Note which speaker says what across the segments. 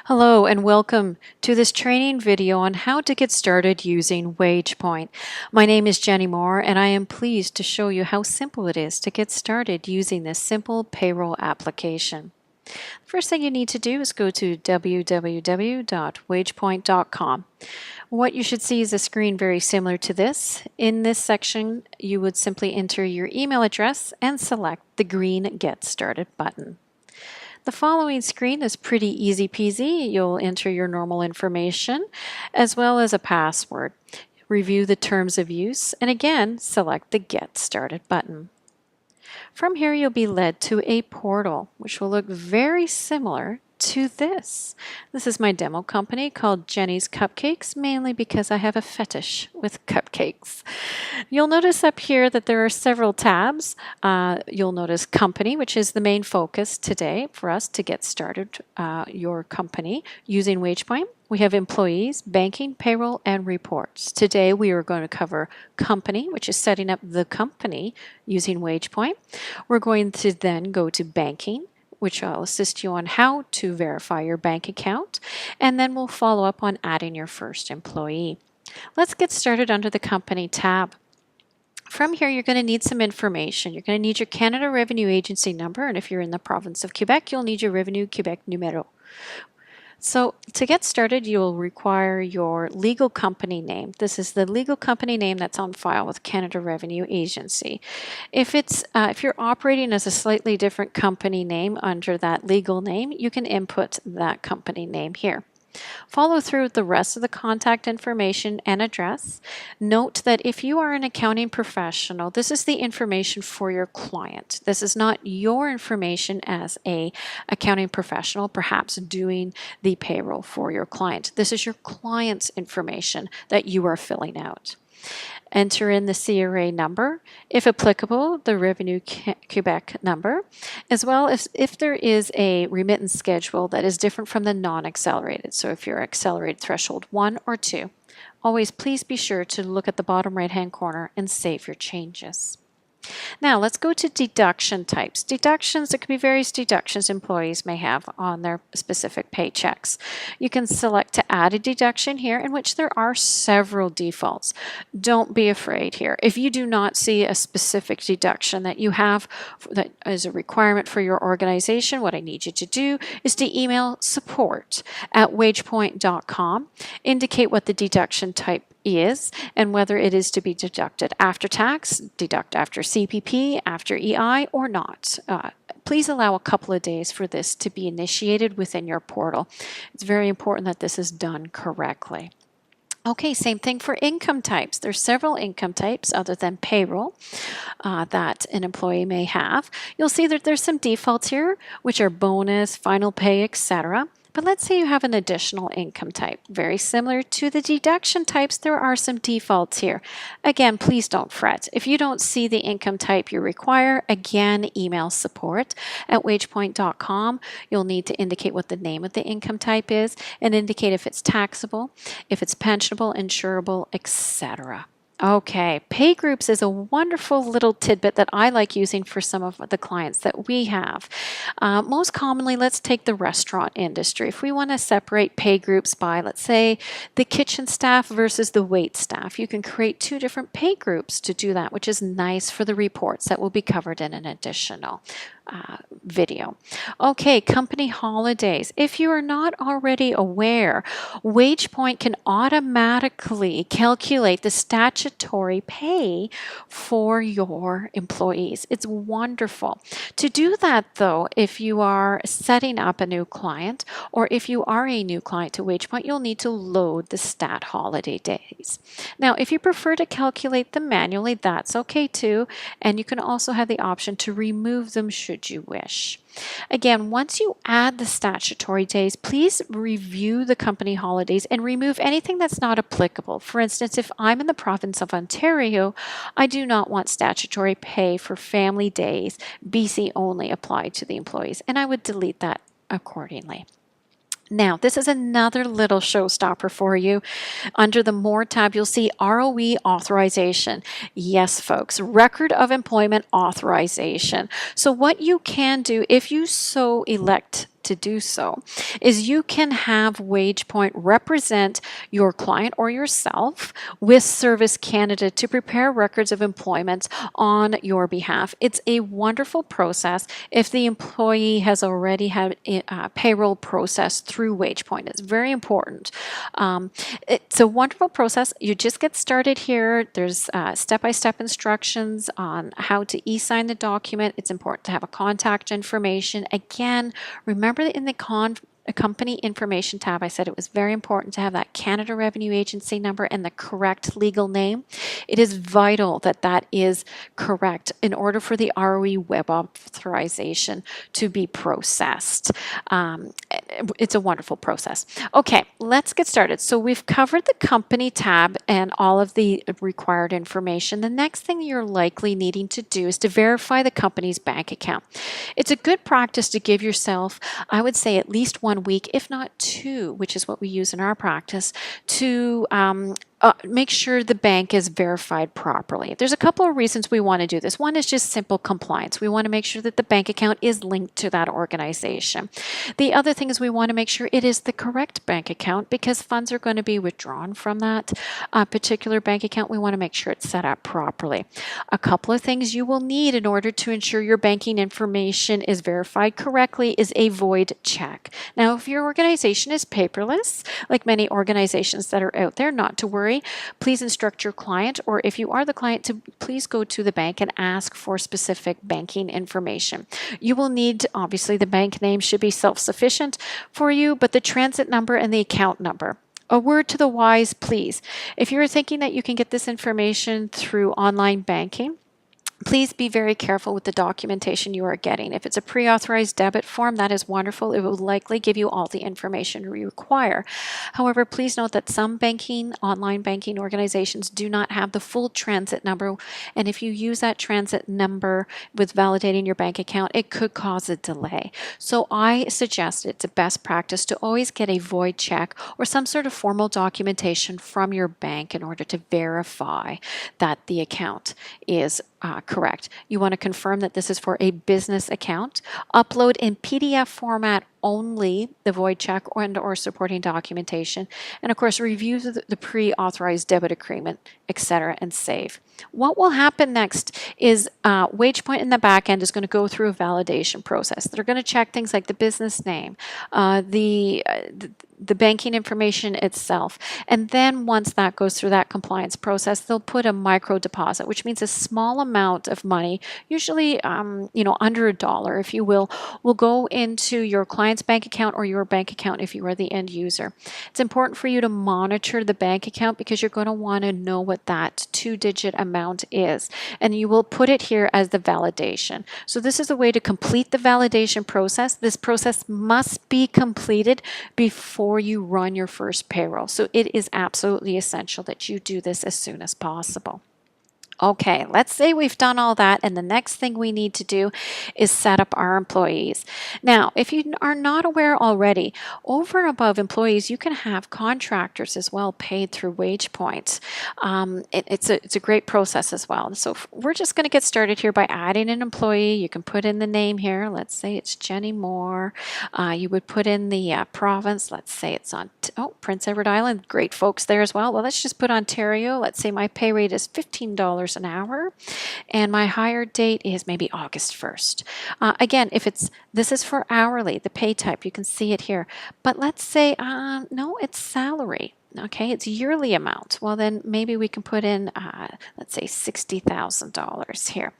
Speaker 1: Hello and welcome to this training video on how to get started using Wagepoint. My name is Jenny Moore and I am pleased to show you how simple it is to get started using this simple payroll application. The first thing you need to do is go to www.wagepoint.com. What you should see is a screen very similar to this. In this section, you would simply enter your email address and select the green Get Started button. The following screen is pretty easy peasy. You'll enter your normal information as well as a password. Review the terms of use and again select the Get Started button. From here you'll be led to a portal which will look very similar to this. This is my demo company called Jenny's Cupcakes, mainly because I have a fetish with cupcakes. You'll notice up here that there are several tabs. You'll notice company, which is the main focus today for us to get started your company using Wagepoint. We have employees, banking, payroll, and reports. Today we are going to cover company, which is setting up the company using Wagepoint. We're going to then go to banking, which I'll assist you on how to verify your bank account, and then we'll follow up on adding your first employee. Let's get started under the Company tab. From here, you're going to need some information. You're going to need your Canada Revenue Agency number, and if you're in the province of Quebec, you'll need your Revenu Quebec numero. So to get started, you'll require your legal company name. This is the legal company name that's on file with Canada Revenue Agency. If you're operating as a slightly different company name under that legal name, you can input that company name here. Follow through with the rest of the contact information and address. Note that if you are an accounting professional, this is the information for your client. This is not your information as an accounting professional, perhaps doing the payroll for your client. This is your client's information that you are filling out. Enter in the CRA number, if applicable, the Revenu Quebec number, as well as if there is a remittance schedule that is different from the non-accelerated. So if you're accelerated threshold 1 or 2, always please be sure to look at the bottom right-hand corner and save your changes. Now let's go to deduction types. Deductions, there could be various deductions employees may have on their specific paychecks. You can select to add a deduction here, in which there are several defaults. Don't be afraid here. If you do not see a specific deduction that you have that is a requirement for your organization, what I need you to do is to email support@wagepoint.com, indicate what the deduction type is and whether it is to be deducted after tax, deduct after CPP, after EI, or not. Please allow a couple of days for this to be initiated within your portal. It's very important that this is done correctly. Okay, same thing for income types. There's several income types other than payroll that an employee may have. You'll see that there's some defaults here, which are bonus, final pay, etc. But let's say you have an additional income type. Very similar to the deduction types, there are some defaults here. Again, please don't fret. If you don't see the income type you require, again, email support@wagepoint.com. You'll need to indicate what the name of the income type is and indicate if it's taxable, if it's pensionable, insurable, etc. Okay, pay groups is a wonderful little tidbit that I like using for some of the clients that we have. Most commonly, let's take the restaurant industry. If we want to separate pay groups by, let's say, the kitchen staff versus the wait staff, you can create two different pay groups to do that, which is nice for the reports that will be covered in an additional video. Okay, company holidays. If you are not already aware, Wagepoint can automatically calculate the statutory pay for your employees. It's wonderful. To do that though, if you are setting up a new client or if you are a new client to Wagepoint, you'll need to load the stat holiday days. Now, if you prefer to calculate them manually, that's okay too, and you can also have the option to remove them should you wish. Again, once you add the statutory days, please review the company holidays and remove anything that's not applicable. For instance, if I'm in the province of Ontario, I do not want statutory pay for family days, BC only applied to the employees, and I would delete that accordingly. Now, this is another little showstopper for you. Under the More tab, you'll see ROE authorization. Yes, folks, record of employment authorization. So what you can do if you so elect to do so is you can have Wagepoint represent your client or yourself with Service Canada to prepare records of employment on your behalf. It's a wonderful process if the employee has already had a payroll process through Wagepoint. It's very important. It's a wonderful process. You just get started here. There's step-by-step instructions on how to e-sign the document. It's important to have a contact information. Again, remember that in the company information tab, I said it was very important to have that Canada Revenue Agency number and the correct legal name. It is vital that that is correct in order for the ROE web authorization to be processed. It's a wonderful process. Okay, let's get started. So we've covered the company tab and all of the required information. The next thing you're likely needing to do is to verify the company's bank account. It's a good practice to give yourself, I would say, at least 1 week, if not 2, which is what we use in our practice, to make sure the bank is verified properly. There's a couple of reasons we want to do this. One is just simple compliance. We want to make sure that the bank account is linked to that organization. The other thing is we want to make sure it is the correct bank account because funds are going to be withdrawn from that particular bank account. We want to make sure it's set up properly. A couple of things you will need in order to ensure your banking information is verified correctly is a void check. Now, if your organization is paperless, like many organizations that are out there, not to worry. Please instruct your client, or if you are the client, to please go to the bank and ask for specific banking information. You will need, obviously, the bank name should be self-sufficient for you, but the transit number and the account number. A word to the wise, please. If you're thinking that you can get this information through online banking, please be very careful with the documentation you are getting. If it's a pre-authorized debit form, that is wonderful. It will likely give you all the information you require. However, please note that some online banking organizations do not have the full transit number. And if you use that transit number with validating your bank account, it could cause a delay. So I suggest it's a best practice to always get a void check or some sort of formal documentation from your bank in order to verify that the account is correct. You want to confirm that this is for a business account. Upload in PDF format only the void check or supporting documentation. And of course, review the pre-authorized debit agreement, etc., and save. What will happen next is Wagepoint in the back end is going to go through a validation process. They're going to check things like the business name, the banking information itself. And then once that goes through that compliance process, they'll put a micro deposit, which means a small amount of money, usually under $1, if you will go into your client's bank account or your bank account if you are the end user. It's important for you to monitor the bank account because you're going to want to know what that 2-digit amount is. And you will put it here as the validation. So this is a way to complete the validation process. This process must be completed before you run your first payroll. So it is absolutely essential that you do this as soon as possible. Okay, let's say we've done all that, and the next thing we need to do is set up our employees. Now, if you are not aware already, over and above employees, you can have contractors as well paid through Wagepoint. It's a great process as well. So we're just going to get started here by adding an employee. You can put in the name here. Let's say it's Jenny Moore. You would put in the province. Let's say it's on Prince Edward Island. Great folks there as well. Well, let's just put Ontario. Let's say my pay rate is $15 an hour and my hire date is maybe August 1st. Again, this is for hourly, the pay type, you can see it here. But let's say, no, it's salary. Okay, it's yearly amount. Well, then maybe we can put in, let's say $60,000 here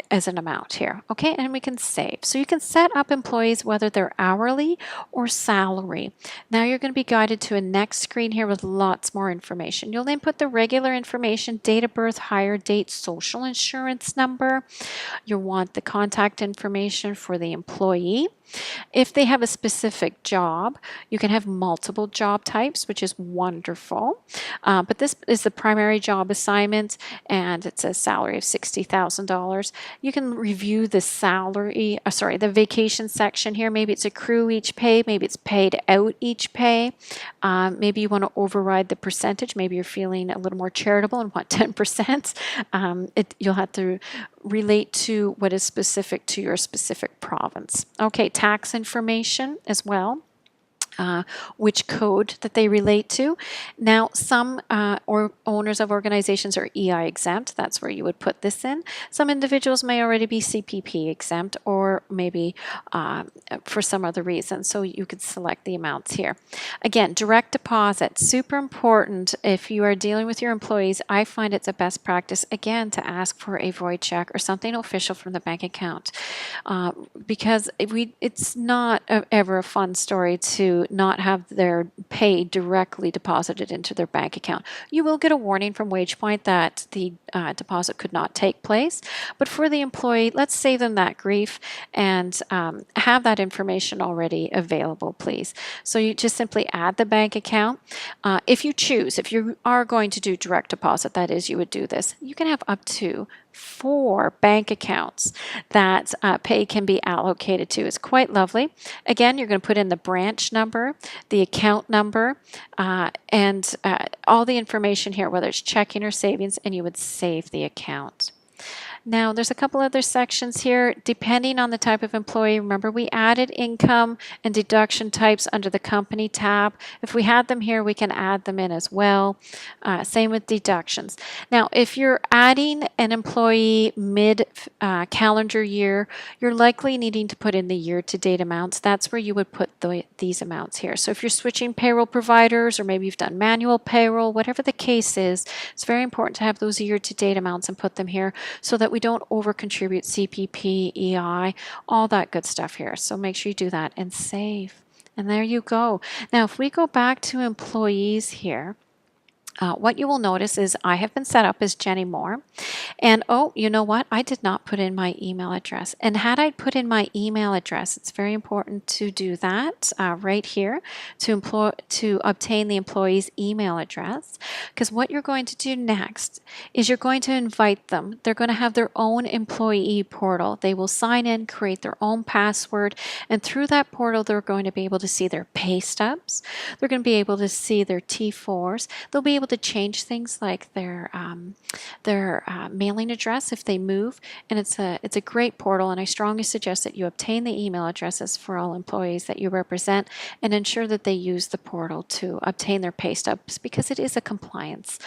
Speaker 1: as an amount here. Okay, and we can save. So you can set up employees whether they're hourly or salary. Now you're going to be guided to a next screen here with lots more information. You'll input the regular information, date of birth, hire date, social insurance number. You'll want the contact information for the employee. If they have a specific job, you can have multiple job types, which is wonderful. But this is the primary job assignment, and it's a salary of $60,000. You can review the the vacation section here. Maybe it's accrue each pay. Maybe it's paid out each pay. Maybe you want to override the percentage. Maybe you're feeling a little more charitable and want 10%. You'll have to relate to what is specific to your specific province. Okay, tax information as well. Which code that they relate to. Now, some or owners of organizations are EI exempt. That's where you would put this in. Some individuals may already be CPP exempt, or maybe for some other reason. So you could select the amounts here. Again, direct deposit, super important. If you are dealing with your employees, I find it's a best practice, again, to ask for a void check or something official from the bank account. Because it's not ever a fun story to not have their pay directly deposited into their bank account. You will get a warning from Wagepoint that the deposit could not take place, but for the employee, let's save them that grief and have that information already available, please. So you just simply add the bank account. If you choose, if you are going to do direct deposit, that is, you would do this. You can have up to 4 bank accounts that pay can be allocated to. It's quite lovely. Again, you're going to put in the branch number, the account number, and all the information here, whether it's checking or savings, and you would save the account. Now, there's a couple other sections here, depending on the type of employee. Remember, we added income and deduction types under the company tab. If we had them here, we can add them in as well. Same with deductions. Now, if you're adding an employee mid-calendar year, you're likely needing to put in the year-to-date amounts. That's where you would put these amounts here. So if you're switching payroll providers, or maybe you've done manual payroll, whatever the case is, it's very important to have those year-to-date amounts and put them here so that we don't over-contribute CPP, EI, all that good stuff here. So make sure you do that and save. And there you go. Now, if we go back to employees here, what you will notice is I have been set up as Jenny Moore. And oh, you know what? I did not put in my email address. And had I put in my email address, it's very important to do that right here to obtain the employee's email address. Because what you're going to do next is you're going to invite them. They're going to have their own employee portal. They will sign in, create their own password, and through that portal, they're going to be able to see their pay stubs. They're going to be able to see their T4s. They'll be able to change things like their mailing address if they move, and it's a great portal, and I strongly suggest that you obtain the email addresses for all employees that you represent and ensure that they use the portal to obtain their pay stubs, because it is a compliance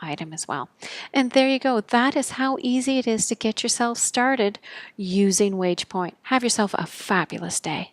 Speaker 1: item as well. And there you go. That is how easy it is to get yourself started using Wagepoint. Have yourself a fabulous day.